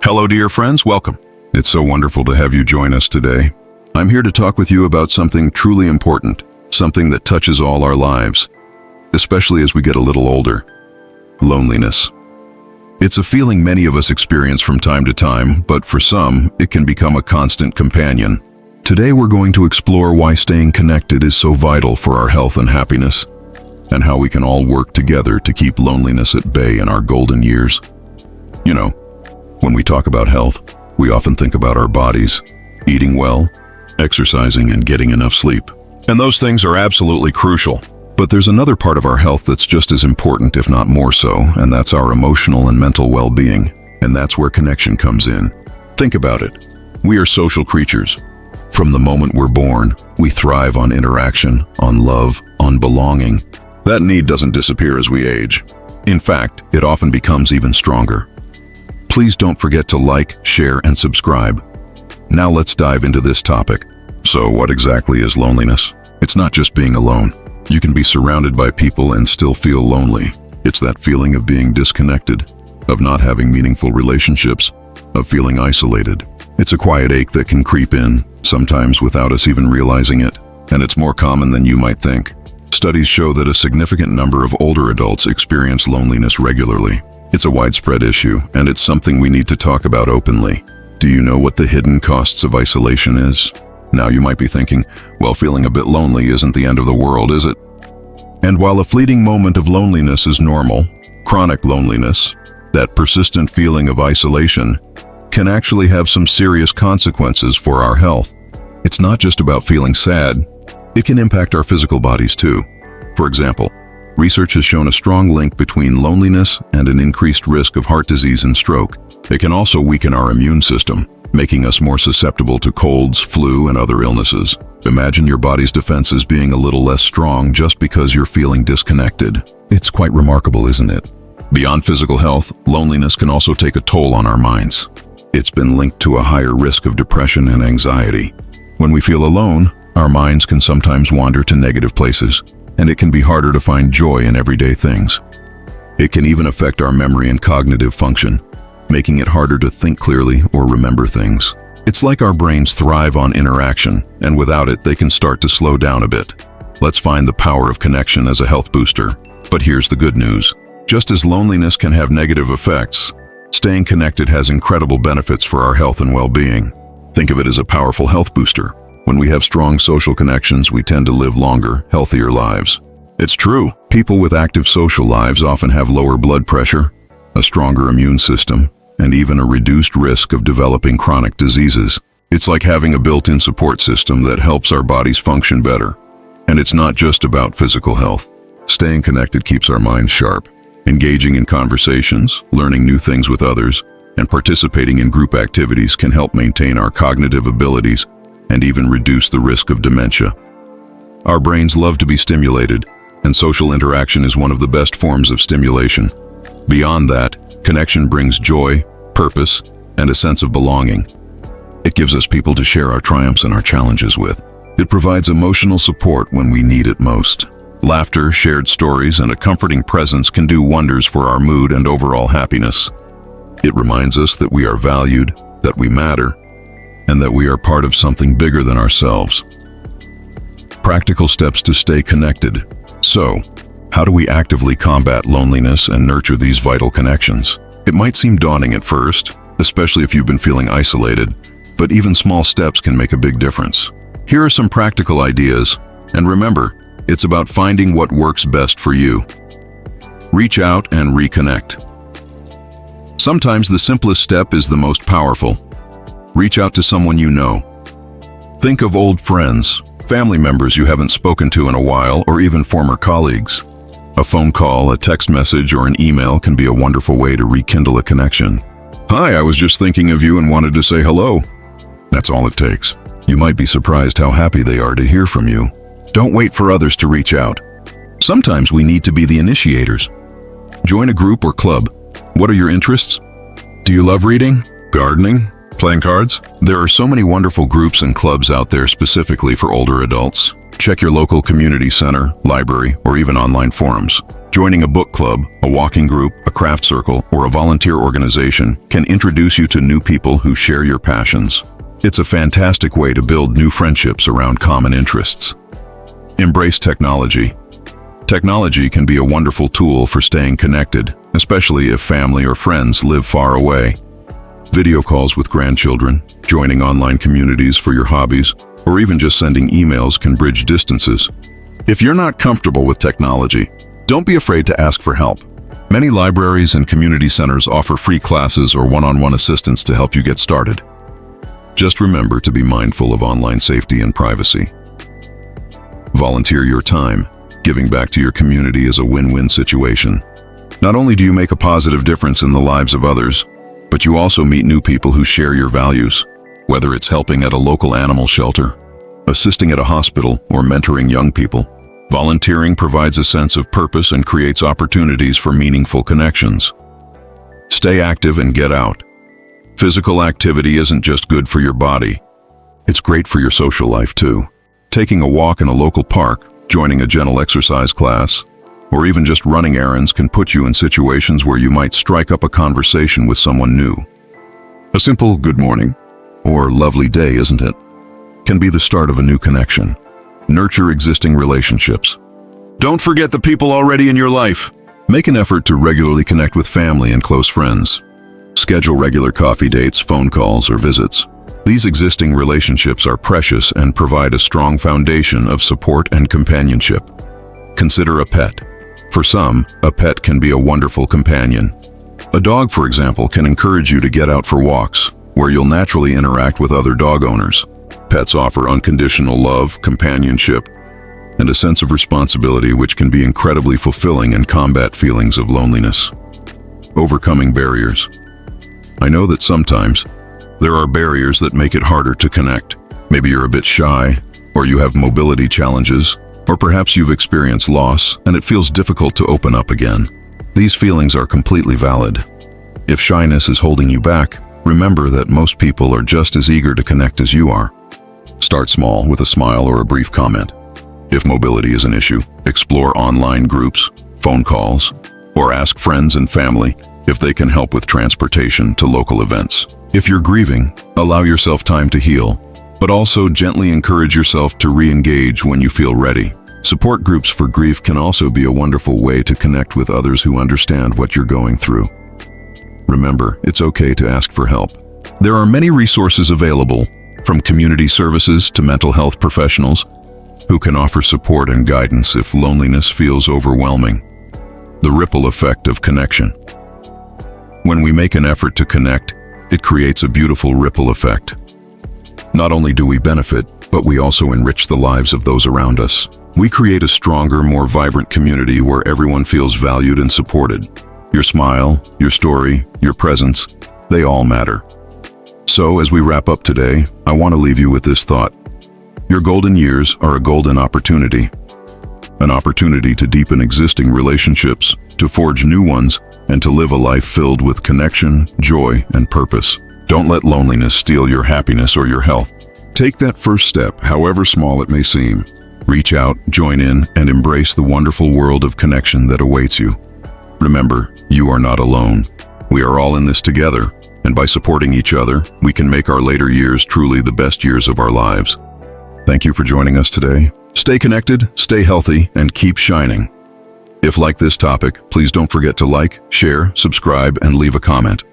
Hello, dear friends, welcome. It's so wonderful to have you join us today. I'm here to talk with you about something truly important, something that touches all our lives, especially as we get a little older. Loneliness. It's a feeling many of us experience from time to time, but for some, it can become a constant companion. Today we're going to explore why staying connected is so vital for our health and happiness, and how we can all work together to keep loneliness at bay in our golden years. You know, when we talk about health, we often think about our bodies, eating well, exercising, and getting enough sleep. And those things are absolutely crucial. But there's another part of our health that's just as important, if not more so, and that's our emotional and mental well-being. And that's where connection comes in. Think about it. We are social creatures. From the moment we're born, we thrive on interaction, on love, on belonging. That need doesn't disappear as we age. In fact, it often becomes even stronger. Please don't forget to like, share, and subscribe. Now let's dive into this topic. So what exactly is loneliness? It's not just being alone. You can be surrounded by people and still feel lonely. It's that feeling of being disconnected, of not having meaningful relationships, of feeling isolated. It's a quiet ache that can creep in, sometimes without us even realizing it, and it's more common than you might think. Studies show that a significant number of older adults experience loneliness regularly. It's a widespread issue, and it's something we need to talk about openly. Do you know what the hidden costs of isolation is? Now you might be thinking, well, feeling a bit lonely isn't the end of the world, is it? And while a fleeting moment of loneliness is normal, chronic loneliness, that persistent feeling of isolation, can actually have some serious consequences for our health. It's not just about feeling sad. It can impact our physical bodies too. For example, research has shown a strong link between loneliness and an increased risk of heart disease and stroke. It can also weaken our immune system, making us more susceptible to colds, flu, and other illnesses. Imagine your body's defenses being a little less strong just because you're feeling disconnected. It's quite remarkable, isn't it? Beyond physical health, loneliness can also take a toll on our minds. It's been linked to a higher risk of depression and anxiety. When we feel alone, our minds can sometimes wander to negative places, and it can be harder to find joy in everyday things. It can even affect our memory and cognitive function, making it harder to think clearly or remember things. It's like our brains thrive on interaction, and without it, they can start to slow down a bit. Let's find the power of connection as a health booster. But here's the good news. Just as loneliness can have negative effects, staying connected has incredible benefits for our health and well-being. Think of it as a powerful health booster. When we have strong social connections, we tend to live longer, healthier lives. It's true. People with active social lives often have lower blood pressure, a stronger immune system, and even a reduced risk of developing chronic diseases. It's like having a built-in support system that helps our bodies function better. And it's not just about physical health. Staying connected keeps our minds sharp. Engaging in conversations, learning new things with others, and participating in group activities can help maintain our cognitive abilities and even reduce the risk of dementia. Our brains love to be stimulated, and social interaction is one of the best forms of stimulation. Beyond that, connection brings joy, purpose, and a sense of belonging. It gives us people to share our triumphs and our challenges with. It provides emotional support when we need it most. Laughter, shared stories, and a comforting presence can do wonders for our mood and overall happiness. It reminds us that we are valued, that we matter, and that we are part of something bigger than ourselves. Practical steps to stay connected. So, how do we actively combat loneliness and nurture these vital connections? It might seem daunting at first, especially if you've been feeling isolated, but even small steps can make a big difference. Here are some practical ideas, and remember, it's about finding what works best for you. Reach out and reconnect. Sometimes the simplest step is the most powerful. Reach out to someone you know. Think of old friends, family members you haven't spoken to in a while, or even former colleagues. A phone call, a text message, or an email can be a wonderful way to rekindle a connection. Hi, I was just thinking of you and wanted to say hello. That's all it takes. You might be surprised how happy they are to hear from you. Don't wait for others to reach out. Sometimes we need to be the initiators. Join a group or club. What are your interests? Do you love reading, gardening, playing cards? There are so many wonderful groups and clubs out there specifically for older adults. Check your local community center, library, or even online forums. Joining a book club, a walking group, a craft circle, or a volunteer organization can introduce you to new people who share your passions. It's a fantastic way to build new friendships around common interests. Embrace technology. Technology can be a wonderful tool for staying connected, especially if family or friends live far away. Video calls with grandchildren, joining online communities for your hobbies, or even just sending emails can bridge distances. If you're not comfortable with technology, don't be afraid to ask for help. Many libraries and community centers offer free classes or one-on-one assistance to help you get started. Just remember to be mindful of online safety and privacy. Volunteer your time. Giving back to your community is a win-win situation. Not only do you make a positive difference in the lives of others, but you also meet new people who share your values. Whether it's helping at a local animal shelter, assisting at a hospital, or mentoring young people, volunteering provides a sense of purpose and creates opportunities for meaningful connections. Stay active and get out. Physical activity isn't just good for your body. It's great for your social life too. Taking a walk in a local park, joining a gentle exercise class, or even just running errands can put you in situations where you might strike up a conversation with someone new. A simple "good morning" or "lovely day, isn't it?" can be the start of a new connection. Nurture existing relationships. Don't forget the people already in your life. Make an effort to regularly connect with family and close friends. Schedule regular coffee dates, phone calls, or visits. These existing relationships are precious and provide a strong foundation of support and companionship. Consider a pet. For some, a pet can be a wonderful companion. A dog, for example, can encourage you to get out for walks, where you'll naturally interact with other dog owners. Pets offer unconditional love, companionship, and a sense of responsibility which can be incredibly fulfilling and combat feelings of loneliness. Overcoming barriers. I know that sometimes there are barriers that make it harder to connect. Maybe you're a bit shy, or you have mobility challenges, or perhaps you've experienced loss and it feels difficult to open up again. These feelings are completely valid. If shyness is holding you back, remember that most people are just as eager to connect as you are. Start small with a smile or a brief comment. If mobility is an issue, explore online groups, phone calls, or ask friends and family if they can help with transportation to local events. If you're grieving, allow yourself time to heal, but also gently encourage yourself to re-engage when you feel ready. Support groups for grief can also be a wonderful way to connect with others who understand what you're going through. Remember, it's okay to ask for help. There are many resources available, from community services to mental health professionals, who can offer support and guidance if loneliness feels overwhelming. The ripple effect of connection. When we make an effort to connect, it creates a beautiful ripple effect. Not only do we benefit, but we also enrich the lives of those around us. We create a stronger, more vibrant community where everyone feels valued and supported. Your smile, your story, your presence, they all matter. So, as we wrap up today, I want to leave you with this thought. Your golden years are a golden opportunity. An opportunity to deepen existing relationships, to forge new ones, and to live a life filled with connection, joy, and purpose. Don't let loneliness steal your happiness or your health. Take that first step, however small it may seem. Reach out, join in, and embrace the wonderful world of connection that awaits you. Remember, you are not alone. We are all in this together, and by supporting each other, we can make our later years truly the best years of our lives. Thank you for joining us today. Stay connected, stay healthy, and keep shining. If like this topic, please don't forget to like, share, subscribe, and leave a comment.